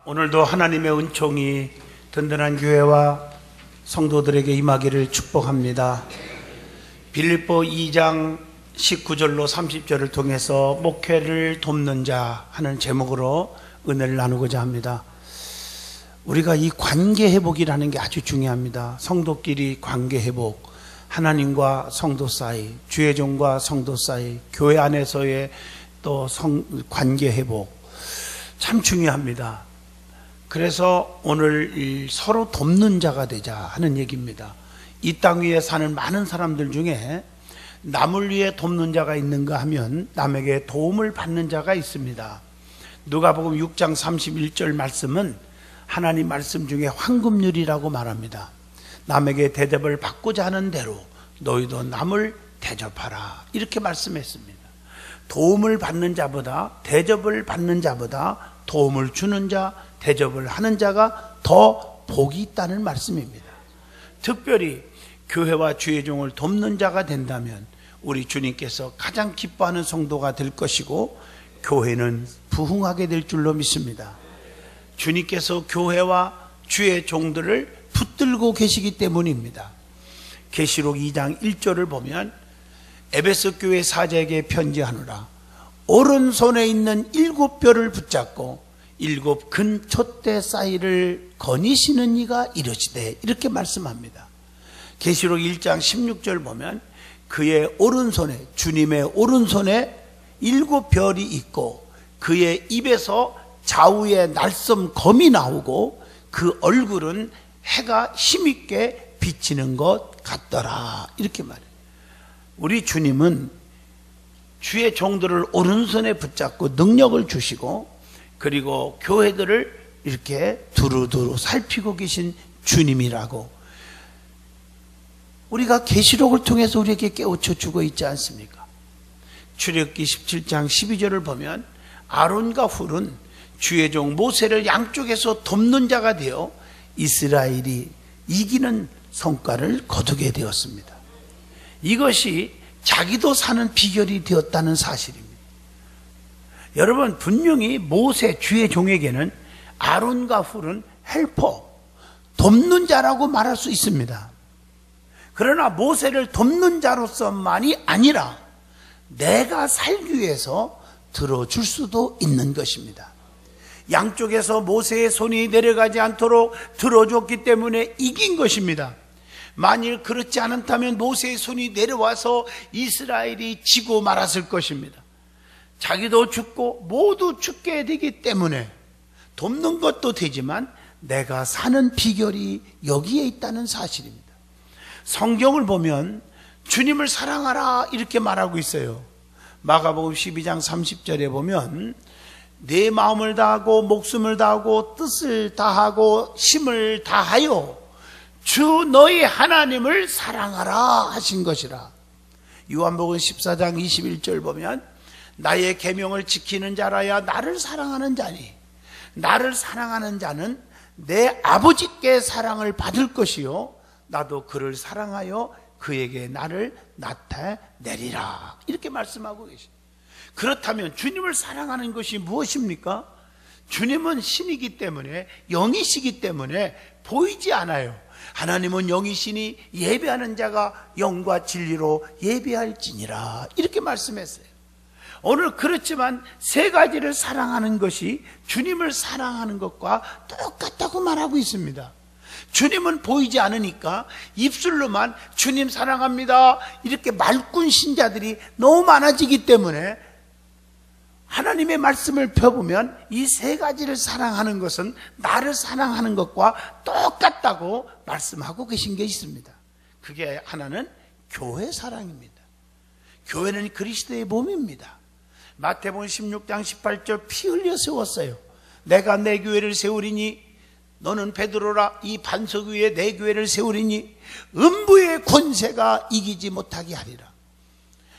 오늘도 하나님의 은총이 든든한 교회와 성도들에게 임하기를 축복합니다. 빌립보 2장 19절로 30절을 통해서 목회를 돕는 자 하는 제목으로 은혜를 나누고자 합니다. 우리가 이 관계 회복이라는 게 아주 중요합니다. 성도끼리 관계 회복, 하나님과 성도 사이, 주의 종과 성도 사이, 교회 안에서의 또 관계 회복 참 중요합니다. 그래서 오늘 서로 돕는 자가 되자 하는 얘기입니다. 이 땅 위에 사는 많은 사람들 중에 남을 위해 돕는 자가 있는가 하면 남에게 도움을 받는 자가 있습니다. 누가복음 6장 31절 말씀은 하나님 말씀 중에 황금률이라고 말합니다. 남에게 대접을 받고자 하는 대로 너희도 남을 대접하라, 이렇게 말씀했습니다. 도움을 받는 자보다, 대접을 받는 자보다 도움을 주는 자, 대접을 하는 자가 더 복이 있다는 말씀입니다. 특별히 교회와 주의 종을 돕는 자가 된다면 우리 주님께서 가장 기뻐하는 성도가 될 것이고 교회는 부흥하게 될 줄로 믿습니다. 주님께서 교회와 주의 종들을 붙들고 계시기 때문입니다. 계시록 2장 1절을 보면 에베소 교회 사제에게 편지하노라. 오른손에 있는 7뼈를 붙잡고 7 근촛대 사이를 거니시는 이가 이르시되, 이렇게 말씀합니다. 계시록 1장 16절 보면 그의 오른손에, 주님의 오른손에 7별이 있고 그의 입에서 좌우에 날쌘 검이 나오고 그 얼굴은 해가 힘있게 비치는 것 같더라, 이렇게 말해요. 우리 주님은 주의 종들을 오른손에 붙잡고 능력을 주시고 그리고 교회들을 이렇게 두루두루 살피고 계신 주님이라고 우리가 계시록을 통해서 우리에게 깨우쳐 주고 있지 않습니까? 출애굽기 17장 12절을 보면 아론과 훌은 주의 종 모세를 양쪽에서 돕는 자가 되어 이스라엘이 이기는 성과를 거두게 되었습니다. 이것이 자기도 사는 비결이 되었다는 사실입니다. 여러분, 분명히 모세 주의 종에게는 아론과 훌은 헬퍼, 돕는 자라고 말할 수 있습니다. 그러나 모세를 돕는 자로서만이 아니라 내가 살기 위해서 들어줄 수도 있는 것입니다. 양쪽에서 모세의 손이 내려가지 않도록 들어줬기 때문에 이긴 것입니다. 만일 그렇지 않다면 모세의 손이 내려와서 이스라엘이 지고 말았을 것입니다. 자기도 죽고 모두 죽게 되기 때문에 돕는 것도 되지만 내가 사는 비결이 여기에 있다는 사실입니다. 성경을 보면 주님을 사랑하라 이렇게 말하고 있어요. 마가복음 12장 30절에 보면 내 마음을 다하고 목숨을 다하고 뜻을 다하고 힘을 다하여 주 너희 하나님을 사랑하라 하신 것이라. 요한복음 14장 21절 보면 나의 계명을 지키는 자라야 나를 사랑하는 자니 나를 사랑하는 자는 내 아버지께 사랑을 받을 것이요 나도 그를 사랑하여 그에게 나를 나타내리라, 이렇게 말씀하고 계십니다. 그렇다면 주님을 사랑하는 것이 무엇입니까? 주님은 신이기 때문에, 영이시기 때문에 보이지 않아요. 하나님은 영이시니 예배하는 자가 영과 진리로 예배할지니라, 이렇게 말씀했어요. 오늘 그렇지만 세 가지를 사랑하는 것이 주님을 사랑하는 것과 똑같다고 말하고 있습니다. 주님은 보이지 않으니까 입술로만 주님 사랑합니다 이렇게 말꾼 신자들이 너무 많아지기 때문에 하나님의 말씀을 펴보면 이 세 가지를 사랑하는 것은 나를 사랑하는 것과 똑같다고 말씀하고 계신 게 있습니다. 그게 하나는 교회 사랑입니다. 교회는 그리스도의 몸입니다. 마태복음 16장 18절 피 흘려 세웠어요. 내가 내 교회를 세우리니 너는 베드로라. 이 반석 위에 내 교회를 세우리니 음부의 권세가 이기지 못하게 하리라.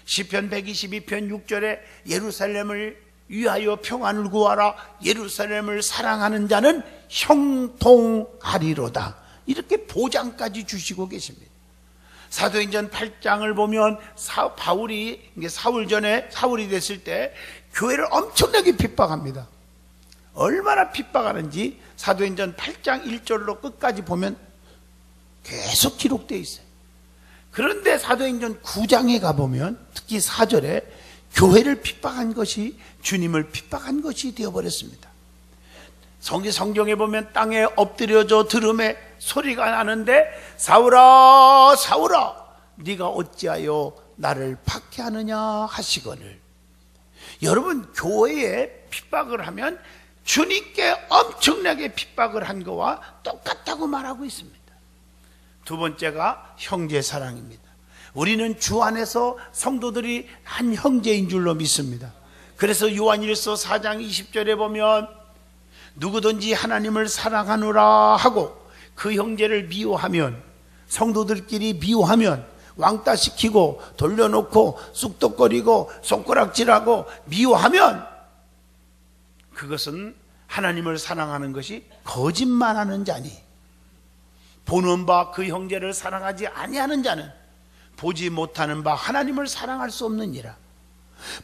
시편 122편 6절에 예루살렘을 위하여 평안을 구하라. 예루살렘을 사랑하는 자는 형통하리로다. 이렇게 보장까지 주시고 계십니다. 사도행전 8장을 보면 바울이 사울 전에 사울이 됐을 때 교회를 엄청나게 핍박합니다. 얼마나 핍박하는지 사도행전 8장 1절로 끝까지 보면 계속 기록되어 있어요. 그런데 사도행전 9장에 가보면 특히 4절에 교회를 핍박한 것이 주님을 핍박한 것이 되어버렸습니다. 성경에 보면 땅에 엎드려져 들음에 소리가 나는데 사울아 사울아 네가 어찌하여 나를 박해하느냐 하시거늘. 여러분, 교회에 핍박을 하면 주님께 엄청나게 핍박을 한 거와 똑같다고 말하고 있습니다. 두 번째가 형제 사랑입니다. 우리는 주 안에서 성도들이 한 형제인 줄로 믿습니다. 그래서 요한일서 4장 20절에 보면 누구든지 하나님을 사랑하노라 하고 그 형제를 미워하면, 성도들끼리 미워하면, 왕따시키고 돌려놓고 쑥덕거리고 손가락질하고 미워하면 그것은 하나님을 사랑하는 것이 거짓말하는 자니, 보는 바 그 형제를 사랑하지 아니하는 자는 보지 못하는 바 하나님을 사랑할 수 없느니라.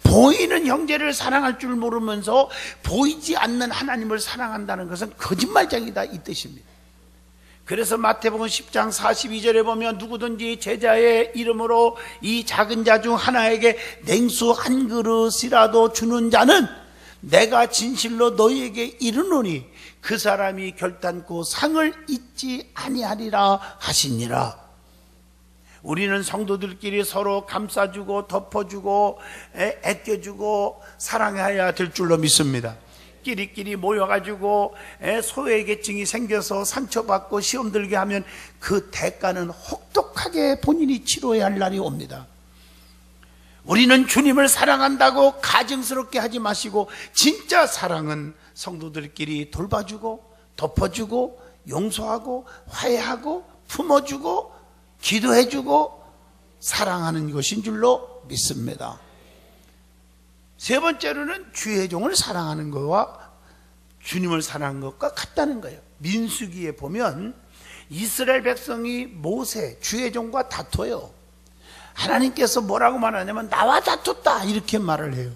보이는 형제를 사랑할 줄 모르면서 보이지 않는 하나님을 사랑한다는 것은 거짓말쟁이다, 이 뜻입니다. 그래서 마태복음 10장 42절에 보면 누구든지 제자의 이름으로 이 작은 자 중 하나에게 냉수 한 그릇이라도 주는 자는 내가 진실로 너희에게 이르노니 그 사람이 결단코 상을 잊지 아니하리라 하시니라. 우리는 성도들끼리 서로 감싸주고 덮어주고 애껴주고 사랑해야 될 줄로 믿습니다. 끼리끼리 모여가지고 소외계증이 생겨서 상처받고 시험 들게 하면 그 대가는 혹독하게 본인이 치러야 할 날이 옵니다. 우리는 주님을 사랑한다고 가증스럽게 하지 마시고, 진짜 사랑은 성도들끼리 돌봐주고 덮어주고 용서하고 화해하고 품어주고 기도해주고 사랑하는 것인 줄로 믿습니다. 세 번째로는 주의 종을 사랑하는 것과 주님을 사랑하는 것과 같다는 거예요. 민수기에 보면 이스라엘 백성이 모세, 주의 종과 다퉈요. 하나님께서 뭐라고 말하냐면 나와 다퉜다, 이렇게 말을 해요.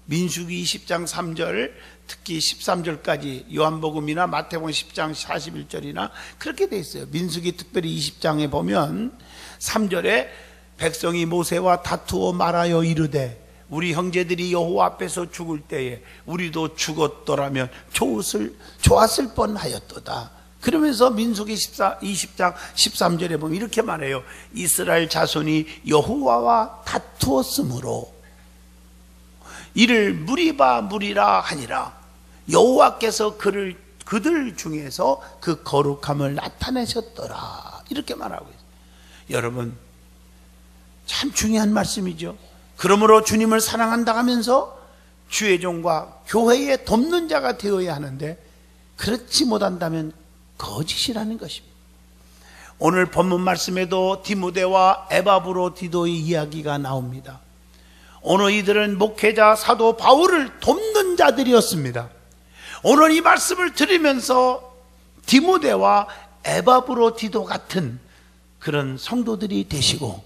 민수기 20장 3절, 특히 13절까지 요한복음이나 마태복음 10장 41절이나 그렇게 돼 있어요. 민수기 특별히 20장에 보면 3절에 백성이 모세와 다투어 말하여 이르되 우리 형제들이 여호와 앞에서 죽을 때에 우리도 죽었더라면 좋았을 뻔하였도다. 그러면서 민수기 20장 13절에 보면 이렇게 말해요. 이스라엘 자손이 여호와와 다투었으므로 이를 무리라 하니라. 여호와께서 그들 중에서 그 거룩함을 나타내셨더라, 이렇게 말하고 있어요. 여러분, 참 중요한 말씀이죠. 그러므로 주님을 사랑한다 하면서 주의 종과 교회의 돕는 자가 되어야 하는데 그렇지 못한다면 거짓이라는 것입니다. 오늘 본문 말씀에도 디모데와 에바브로디도의 이야기가 나옵니다. 오늘 이들은 목회자 사도 바울을 돕는 자들이었습니다. 오늘 이 말씀을 들으면서 디모데와 에바브로디도 같은 그런 성도들이 되시고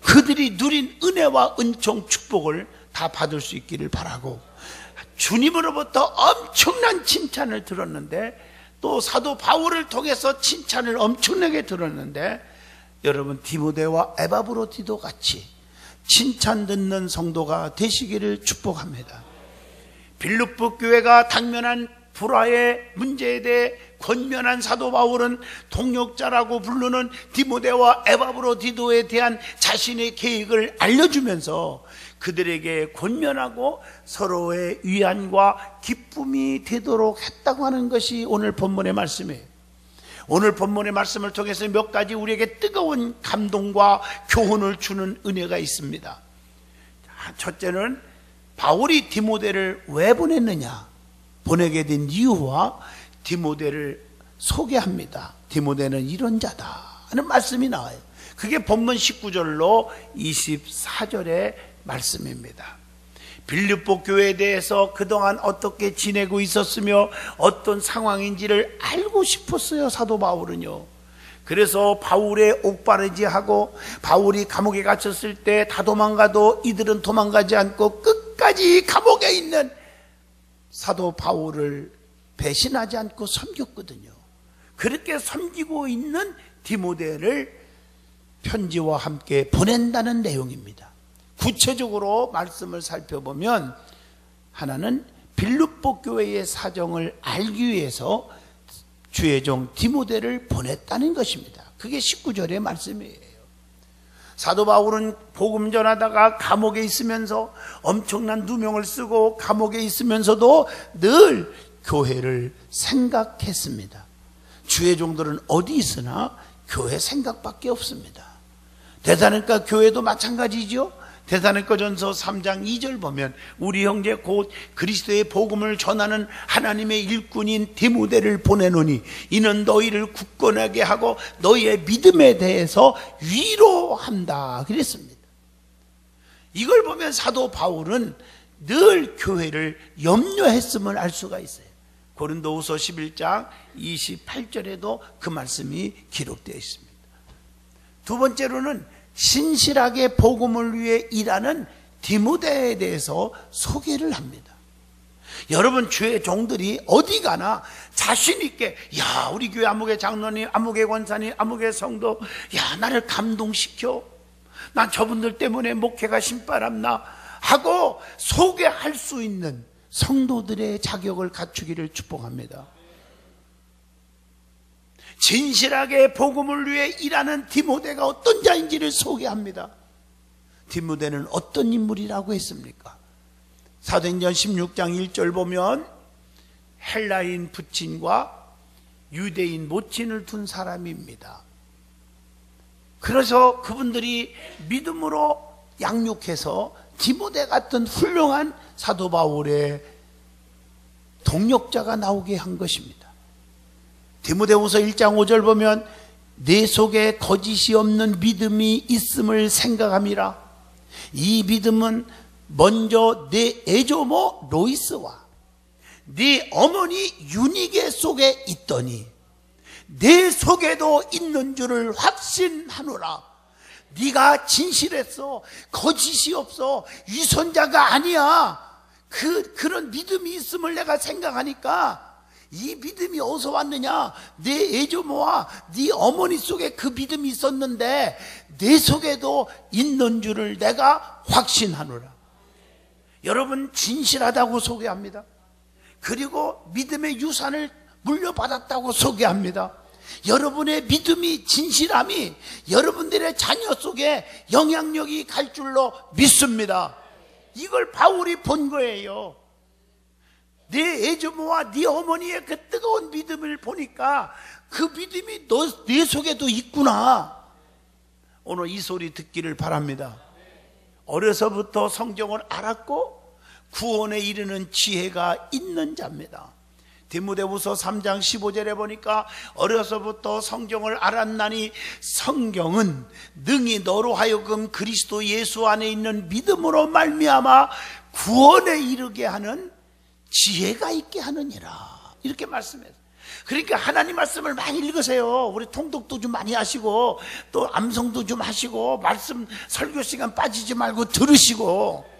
그들이 누린 은혜와 은총 축복을 다 받을 수 있기를 바라고, 주님으로부터 엄청난 칭찬을 들었는데 또 사도 바울을 통해서 칭찬을 엄청나게 들었는데, 여러분 디모데와 에바브로디도 같이 칭찬 듣는 성도가 되시기를 축복합니다. 빌립보 교회가 당면한 불화의 문제에 대해 권면한 사도 바울은 동역자라고 부르는 디모데와 에바브로디도에 대한 자신의 계획을 알려주면서 그들에게 권면하고 서로의 위안과 기쁨이 되도록 했다고 하는 것이 오늘 본문의 말씀이에요. 오늘 본문의 말씀을 통해서 몇 가지 우리에게 뜨거운 감동과 교훈을 주는 은혜가 있습니다. 첫째는 바울이 디모데를 왜 보냈느냐, 보내게 된 이유와 디모데를 소개합니다. 디모데는 이런 자다 하는 말씀이 나와요. 그게 본문 19절로 24절의 말씀입니다. 빌립보 교회에 대해서 그동안 어떻게 지내고 있었으며 어떤 상황인지를 알고 싶었어요, 사도 바울은요. 그래서 바울의 옥바르지하고 바울이 감옥에 갇혔을 때 다 도망가도 이들은 도망가지 않고 끝까지 감옥에 있는 사도 바울을 배신하지 않고 섬겼거든요. 그렇게 섬기고 있는 디모데를 편지와 함께 보낸다는 내용입니다. 구체적으로 말씀을 살펴보면 하나는 빌립보 교회의 사정을 알기 위해서 주의 종 디모데를 보냈다는 것입니다. 그게 19절의 말씀이에요. 사도 바울은 복음 전하다가 감옥에 있으면서 엄청난 누명을 쓰고 감옥에 있으면서도 늘 교회를 생각했습니다. 주의 종들은 어디 있으나 교회 생각밖에 없습니다. 데살로니가 교회도 마찬가지죠. 데살로니가전서 3장 2절 보면 우리 형제 곧 그리스도의 복음을 전하는 하나님의 일꾼인 디모데를 보내노니 이는 너희를 굳건하게 하고 너희의 믿음에 대해서 위로한다 그랬습니다. 이걸 보면 사도 바울은 늘 교회를 염려했음을 알 수가 있어요. 고린도후서 11장 28절에도 그 말씀이 기록되어 있습니다. 두 번째로는 신실하게 복음을 위해 일하는 디모데에 대해서 소개를 합니다. 여러분, 주의 종들이 어디 가나 자신 있게 야, 우리 교회 아무개 장로님, 아무개 권사님, 아무개 성도, 야, 나를 감동시켜. 난 저분들 때문에 목회가 신바람나 하고 소개할 수 있는 성도들의 자격을 갖추기를 축복합니다. 진실하게 복음을 위해 일하는 디모데가 어떤 자인지를 소개합니다. 디모데는 어떤 인물이라고 했습니까? 사도행전 16장 1절 보면 헬라인 부친과 유대인 모친을 둔 사람입니다. 그래서 그분들이 믿음으로 양육해서 디모데 같은 훌륭한 사도 바울의 동력자가 나오게 한 것입니다. 디모데후서 1장 5절 보면 내 속에 거짓이 없는 믿음이 있음을 생각함이라. 이 믿음은 먼저 내 애조모 로이스와 네 어머니 유니게 속에 있더니 내 속에도 있는 줄을 확신하노라. 네가 진실했어. 거짓이 없어. 위선자가 아니야. 그런 믿음이 있음을 내가 생각하니까 이 믿음이 어디서 왔느냐? 내 애조모와 네 어머니 속에 그 믿음이 있었는데 내 속에도 있는 줄을 내가 확신하노라. 여러분, 진실하다고 소개합니다. 그리고 믿음의 유산을 물려받았다고 소개합니다. 여러분의 믿음이, 진실함이 여러분들의 자녀 속에 영향력이 갈 줄로 믿습니다. 이걸 바울이 본 거예요. 네 애조모와 네 어머니의 그 뜨거운 믿음을 보니까 그 믿음이 내 속에도 있구나. 오늘 이 소리 듣기를 바랍니다. 어려서부터 성경을 알았고 구원에 이르는 지혜가 있는 자입니다. 디모데후서 3장 15절에 보니까 어려서부터 성경을 알았나니 성경은 능히 너로 하여금 그리스도 예수 안에 있는 믿음으로 말미암아 구원에 이르게 하는 지혜가 있게 하느니라. 이렇게 말씀해요. 그러니까 하나님 말씀을 많이 읽으세요. 우리 통독도 좀 많이 하시고 또 암송도 좀 하시고 말씀 설교 시간 빠지지 말고 들으시고.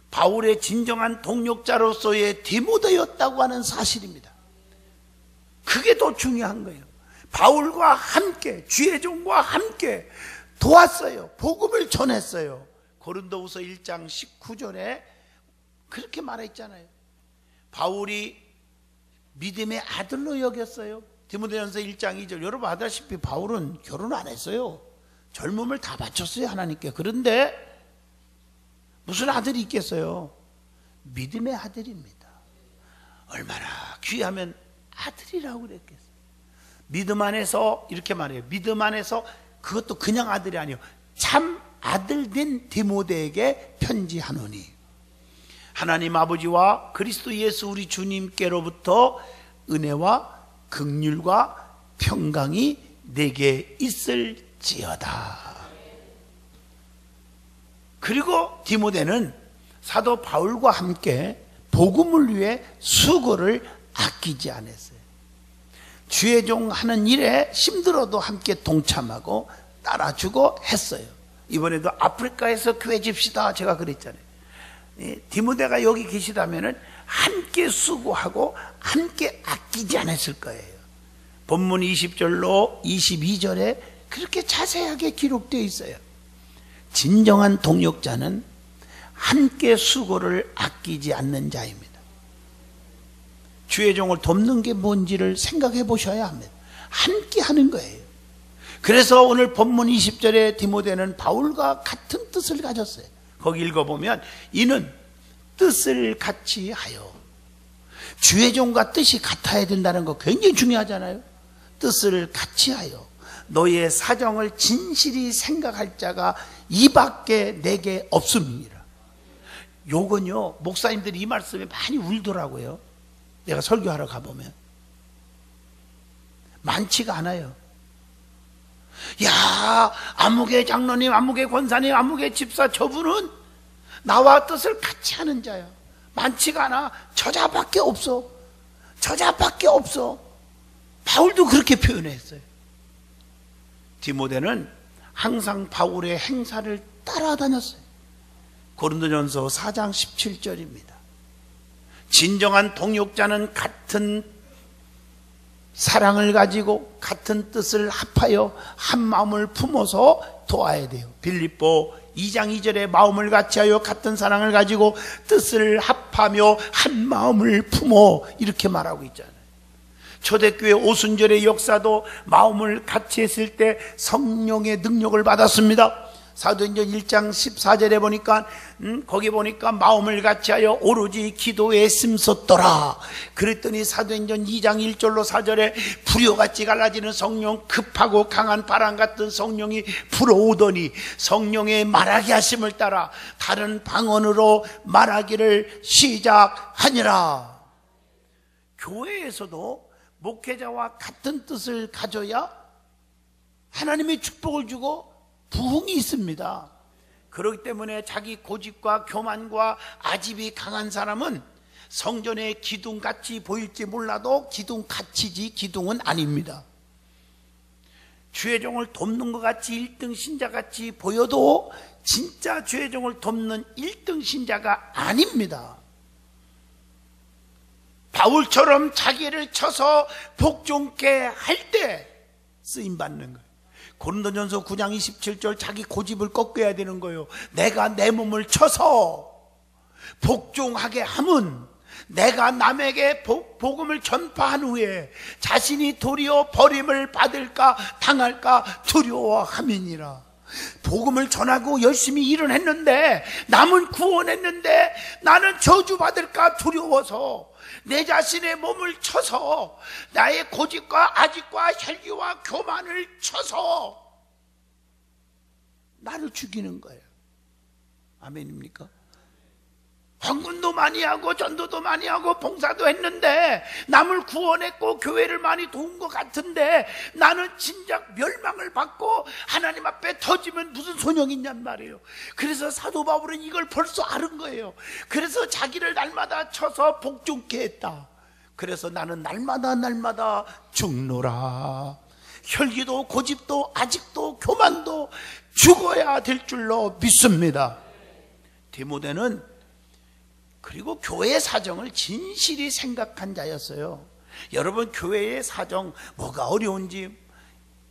바울의 진정한 동력자로서의 디모데였다고 하는 사실입니다. 그게 더 중요한 거예요. 바울과 함께, 주의 종과 함께 도왔어요. 복음을 전했어요. 고린도후서 1장 19절에 그렇게 말했잖아요. 바울이 믿음의 아들로 여겼어요. 디모데전서 1장 2절. 여러분 아다시피 바울은 결혼 안 했어요. 젊음을 다 바쳤어요, 하나님께. 그런데 무슨 아들이 있겠어요? 믿음의 아들입니다. 얼마나 귀하면 아들이라고 그랬겠어요. 믿음 안에서, 이렇게 말해요. 믿음 안에서, 그것도 그냥 아들이 아니에요. 참 아들 된 디모데에게 편지하노니 하나님 아버지와 그리스도 예수 우리 주님께로부터 은혜와 긍휼과 평강이 내게 있을지어다. 그리고 디모데는 사도 바울과 함께 복음을 위해 수고를 아끼지 않았어요. 주의 종 하는 일에 힘들어도 함께 동참하고 따라주고 했어요. 이번에도 아프리카에서 교회 집시다 제가 그랬잖아요. 디모데가 여기 계시다면은 함께 수고하고 함께 아끼지 않았을 거예요. 본문 20절로 22절에 그렇게 자세하게 기록되어 있어요. 진정한 동역자는 함께 수고를 아끼지 않는 자입니다. 주의 종을 돕는 게 뭔지를 생각해 보셔야 합니다. 함께 하는 거예요. 그래서 오늘 본문 20절에 디모데는 바울과 같은 뜻을 가졌어요. 거기 읽어보면 이는 뜻을 같이 하여, 주의 종과 뜻이 같아야 된다는 거 굉장히 중요하잖아요. 뜻을 같이 하여 너희의 사정을 진실히 생각할 자가 이밖에 내게 없음이니라. 요건요, 목사님들이 이 말씀에 많이 울더라고요. 내가 설교하러 가보면 많지가 않아요. 야, 아무개 장로님, 아무개 권사님, 아무개 집사, 저분은 나와 뜻을 같이 하는 자야. 많지가 않아. 저자밖에 없어. 저자밖에 없어. 바울도 그렇게 표현했어요. 디모데는 항상 바울의 행사를 따라다녔어요. 고린도전서 4장 17절입니다. 진정한 동역자는 같은 사랑을 가지고 같은 뜻을 합하여 한 마음을 품어서 도와야 돼요. 빌립보 2장 2절에 마음을 같이하여 같은 사랑을 가지고 뜻을 합하며 한 마음을 품어, 이렇게 말하고 있잖아요. 초대교회 오순절의 역사도 마음을 같이 했을 때 성령의 능력을 받았습니다. 사도행전 1장 14절에 보니까 거기 보니까 마음을 같이하여 오로지 기도에 힘썼더라. 그랬더니 사도행전 2장 1절로 4절에 불효같이 갈라지는 성령, 급하고 강한 바람 같은 성령이 불어오더니 성령의 말하게 하심을 따라 다른 방언으로 말하기를 시작하니라. 교회에서도 목회자와 같은 뜻을 가져야 하나님의 축복을 주고 부흥이 있습니다. 그렇기 때문에 자기 고집과 교만과 아집이 강한 사람은 성전에 기둥같이 보일지 몰라도 기둥같이지 기둥은 아닙니다. 주의 종을 돕는 것 같이 1등 신자같이 보여도 진짜 주의 종을 돕는 1등 신자가 아닙니다. 바울처럼 자기를 쳐서 복종케 할 때 쓰임받는 거예요. 고린도전서 9장 27절, 자기 고집을 꺾어야 되는 거예요. 내가 내 몸을 쳐서 복종하게 함은 내가 남에게 복음을 전파한 후에 자신이 도리어 버림을 받을까 당할까 두려워함이니라. 복음을 전하고 열심히 일은 했는데, 남은 구원했는데 나는 저주받을까 두려워서 내 자신의 몸을 쳐서 나의 고집과 아집과 혈기와 교만을 쳐서 나를 죽이는 거예요. 아멘입니까? 헌금도 많이 하고 전도도 많이 하고 봉사도 했는데 남을 구원했고 교회를 많이 도운 것 같은데 나는 진작 멸망을 받고 하나님 앞에 터지면 무슨 소용이 있냔 말이에요. 그래서 사도 바울은 이걸 벌써 아는 거예요. 그래서 자기를 날마다 쳐서 복종케 했다. 그래서 나는 날마다 죽노라. 혈기도 고집도 아직도 교만도 죽어야 될 줄로 믿습니다. 디모데는 그리고 교회의 사정을 진실히 생각한 자였어요. 여러분, 교회의 사정 뭐가 어려운지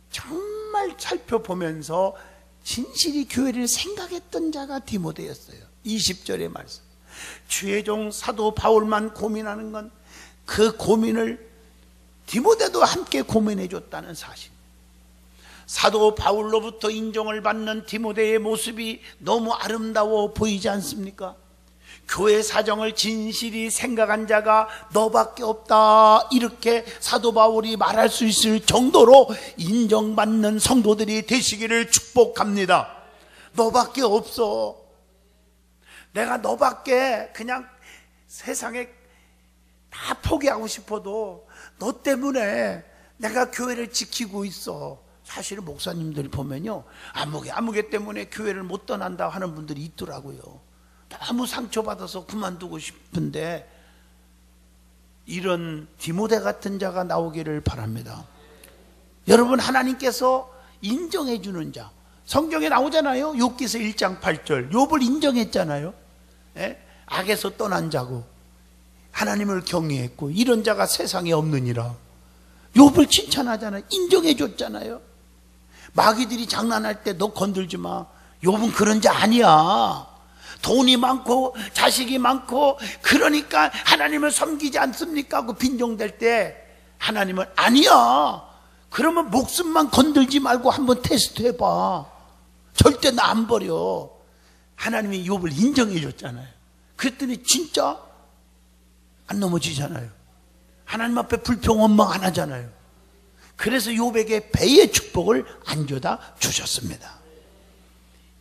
정말 살펴보면서 진실히 교회를 생각했던 자가 디모데였어요. 20절의 말씀, 주의 종 사도 바울만 고민하는 건 그 고민을 디모데도 함께 고민해 줬다는 사실. 사도 바울로부터 인정을 받는 디모데의 모습이 너무 아름다워 보이지 않습니까? 교회 사정을 진실히 생각한 자가 너밖에 없다, 이렇게 사도 바울이 말할 수 있을 정도로 인정받는 성도들이 되시기를 축복합니다. 너밖에 없어. 내가 너밖에 그냥 세상에 다 포기하고 싶어도 너 때문에 내가 교회를 지키고 있어. 사실은 목사님들 보면요, 아무개 때문에 교회를 못 떠난다 하는 분들이 있더라고요. 너무 상처받아서 그만두고 싶은데 이런 디모데 같은 자가 나오기를 바랍니다. 여러분, 하나님께서 인정해 주는 자, 성경에 나오잖아요. 욥기서 1장 8절 욥을 인정했잖아요. 예? 악에서 떠난 자고 하나님을 경외했고 이런 자가 세상에 없느니라. 욥을 칭찬하잖아요. 인정해 줬잖아요. 마귀들이 장난할 때 너 건들지 마. 욥은 그런 자 아니야. 돈이 많고 자식이 많고 그러니까 하나님을 섬기지 않습니까 하고 빈정댈 때 하나님은 아니야. 그러면 목숨만 건들지 말고 한번 테스트 해봐. 절대 나 안 버려. 하나님이 욥을 인정해 줬잖아요. 그랬더니 진짜 안 넘어지잖아요. 하나님 앞에 불평원망 안 하잖아요. 그래서 욥에게 배의 축복을 안겨다 주셨습니다.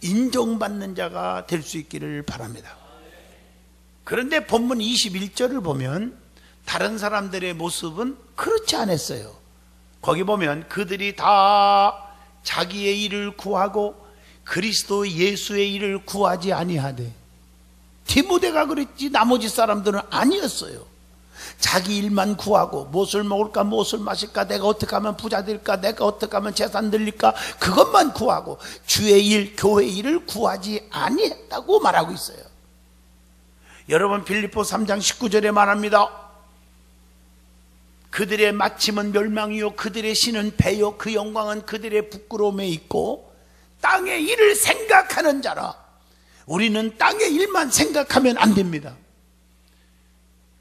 인정받는 자가 될 수 있기를 바랍니다. 그런데 본문 21절을 보면 다른 사람들의 모습은 그렇지 않았어요. 거기 보면 그들이 다 자기의 일을 구하고 그리스도 예수의 일을 구하지 아니하되. 디모데가 그랬지 나머지 사람들은 아니었어요. 자기 일만 구하고 무엇을 먹을까 무엇을 마실까 내가 어떻게 하면 부자 될까 내가 어떻게 하면 재산 늘릴까 그것만 구하고 주의 일 교회 일을 구하지 아니했다고 말하고 있어요. 여러분 빌립보 3장 19절에 말합니다. 그들의 마침은 멸망이요 그들의 신은 배요 그 영광은 그들의 부끄러움에 있고 땅의 일을 생각하는 자라. 우리는 땅의 일만 생각하면 안 됩니다.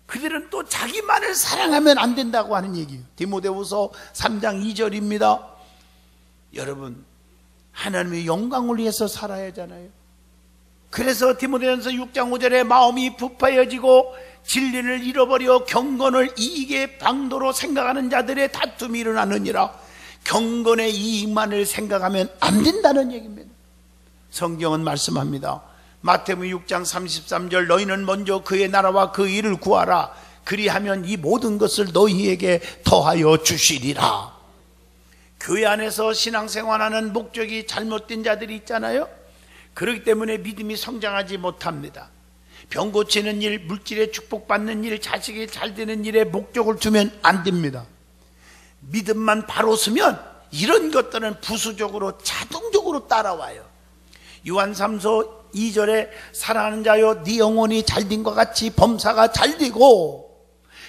그들은 또 자기만을 사랑하면 안 된다고 하는 얘기예요. 디모데후서 3장 2절입니다. 여러분 하나님의 영광을 위해서 살아야 하잖아요. 그래서 디모데전서 6장 5절에 마음이 부패해지고 진리를 잃어버려 경건을 이익의 방도로 생각하는 자들의 다툼이 일어나느니라. 경건의 이익만을 생각하면 안 된다는 얘기입니다. 성경은 말씀합니다. 마태복음 6장 33절 너희는 먼저 그의 나라와 그 일을 구하라. 그리하면 이 모든 것을 너희에게 더하여 주시리라. 교회 안에서 신앙생활하는 목적이 잘못된 자들이 있잖아요. 그렇기 때문에 믿음이 성장하지 못합니다. 병 고치는 일, 물질의 축복받는 일, 자식이 잘 되는 일에 목적을 두면 안 됩니다. 믿음만 바로 서면 이런 것들은 부수적으로 자동적으로 따라와요. 요한 3서 2절에 사랑하는 자여 네 영혼이 잘된것 같이 범사가 잘되고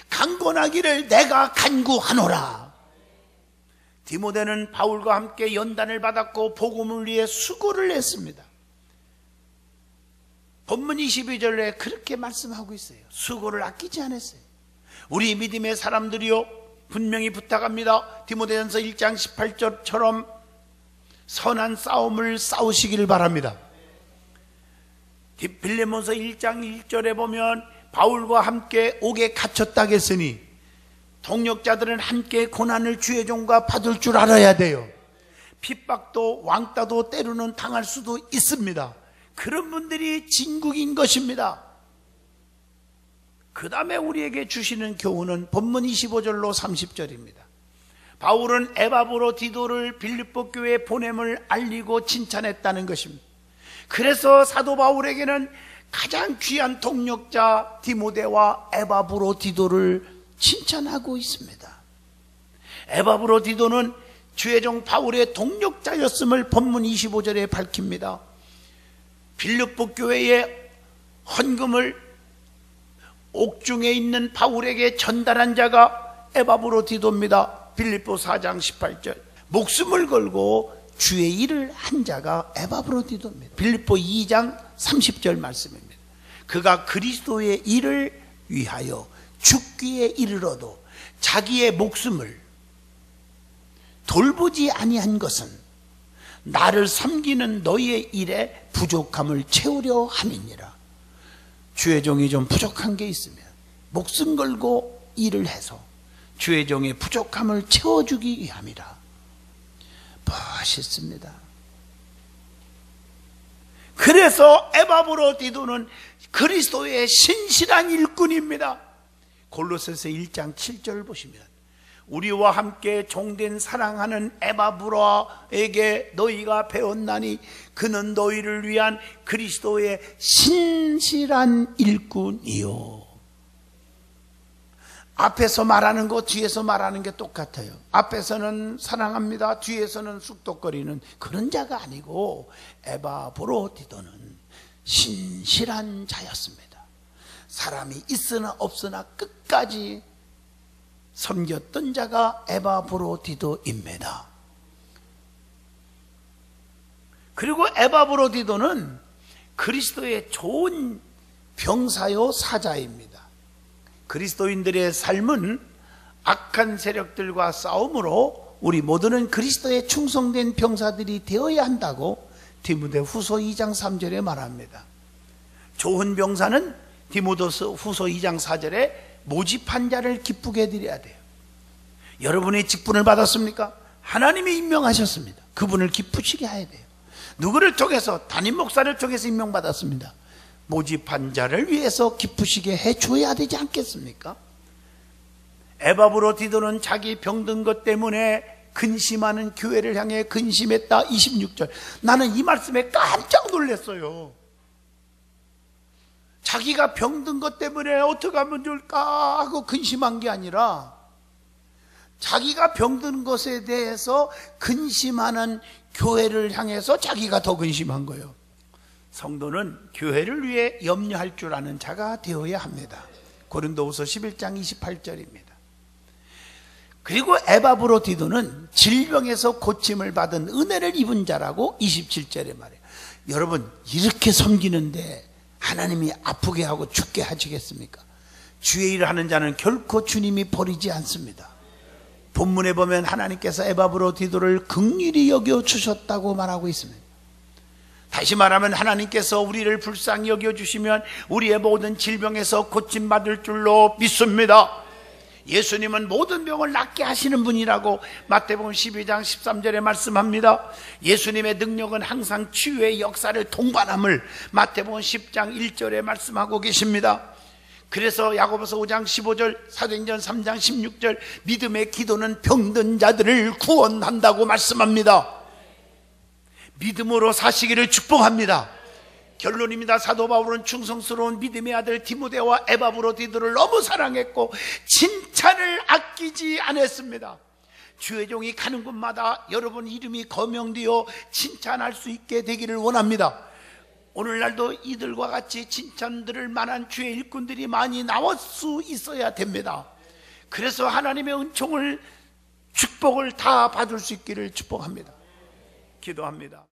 강건하기를 내가 간구하노라. 디모데는 바울과 함께 연단을 받았고 복음을 위해 수고를 했습니다. 본문 22절에 그렇게 말씀하고 있어요. 수고를 아끼지 않았어요. 우리 믿음의 사람들이요 분명히 부탁합니다. 디모데전서 1장 18절처럼 선한 싸움을 싸우시기를 바랍니다. 빌레몬서 1장 1절에 보면 바울과 함께 옥에 갇혔다 했으니 동력자들은 함께 고난을 주의 종과 받을 줄 알아야 돼요. 핍박도 왕따도 때로는 당할 수도 있습니다. 그런 분들이 진국인 것입니다. 그 다음에 우리에게 주시는 교훈은 본문 25절로 30절입니다. 바울은 에바브로디도를 빌립보 교회에 보냄을 알리고 칭찬했다는 것입니다. 그래서 사도 바울에게는 가장 귀한 동력자 디모데와 에바브로디도를 칭찬하고 있습니다. 에바브로디도는 주의 종 바울의 동력자였음을 본문 25절에 밝힙니다. 빌립보 교회의 헌금을 옥중에 있는 바울에게 전달한 자가 에바브로디도입니다. 빌립보 4장 18절 목숨을 걸고 주의 일을 한 자가 에바브로디도입니다. 빌립보 2장 30절 말씀입니다. 그가 그리스도의 일을 위하여 죽기에 이르러도 자기의 목숨을 돌보지 아니한 것은 나를 섬기는 너희의 일에 부족함을 채우려 함이니라. 주의 종이 좀 부족한 게 있으면 목숨 걸고 일을 해서 주의 종의 부족함을 채워주기 위함이라. 멋있습니다. 그래서 에바브로디도는 그리스도의 신실한 일꾼입니다. 골로새서 1장 7절 보시면 우리와 함께 종된 사랑하는 에바브로에게 너희가 배웠나니 그는 너희를 위한 그리스도의 신실한 일꾼이요. 앞에서 말하는 거 뒤에서 말하는 게 똑같아요. 앞에서는 사랑합니다, 뒤에서는 쑥덕거리는 그런 자가 아니고 에바브로디도는 신실한 자였습니다. 사람이 있으나 없으나 끝까지 섬겼던 자가 에바브로디도입니다. 그리고 에바브로디도는 그리스도의 좋은 병사요 사자입니다. 그리스도인들의 삶은 악한 세력들과 싸움으로 우리 모두는 그리스도에 충성된 병사들이 되어야 한다고 디모데후서 2장 3절에 말합니다. 좋은 병사는 디모데후서 2장 4절에 모집한 자를 기쁘게 해드려야 돼요. 여러분의 직분을 받았습니까? 하나님이 임명하셨습니다. 그분을 기쁘시게 해야 돼요. 누구를 통해서? 담임 목사를 통해서 임명받았습니다. 모집한 자를 위해서 기쁘시게 해줘야 되지 않겠습니까? 에바브로디도는 자기 병든 것 때문에 근심하는 교회를 향해 근심했다. 26절. 나는 이 말씀에 깜짝 놀랐어요. 자기가 병든 것 때문에 어떻게 하면 좋을까 하고 근심한 게 아니라 자기가 병든 것에 대해서 근심하는 교회를 향해서 자기가 더 근심한 거예요. 성도는 교회를 위해 염려할 줄 아는 자가 되어야 합니다. 고린도후서 11장 28절입니다. 그리고 에바브로디도는 질병에서 고침을 받은 은혜를 입은 자라고 27절에 말해요. 여러분, 이렇게 섬기는데 하나님이 아프게 하고 죽게 하시겠습니까? 주의 일을 하는 자는 결코 주님이 버리지 않습니다. 본문에 보면 하나님께서 에바브로디도를 긍휼히 여겨주셨다고 말하고 있습니다. 다시 말하면 하나님께서 우리를 불쌍히 여겨주시면 우리의 모든 질병에서 고침받을 줄로 믿습니다. 예수님은 모든 병을 낫게 하시는 분이라고 마태복음 12장 13절에 말씀합니다. 예수님의 능력은 항상 치유의 역사를 동반함을 마태복음 10장 1절에 말씀하고 계십니다. 그래서 야고보서 5장 15절, 사도행전 3장 16절, 믿음의 기도는 병든 자들을 구원한다고 말씀합니다. 믿음으로 사시기를 축복합니다. 결론입니다. 사도 바울은 충성스러운 믿음의 아들 디모데와 에바브로디도를 너무 사랑했고 칭찬을 아끼지 않았습니다. 주의 종이 가는 곳마다 여러분 이름이 거명되어 칭찬할 수 있게 되기를 원합니다. 오늘날도 이들과 같이 칭찬 들을 만한 주의 일꾼들이 많이 나올 수 있어야 됩니다. 그래서 하나님의 은총을, 축복을 다 받을 수 있기를 축복합니다. 기도합니다.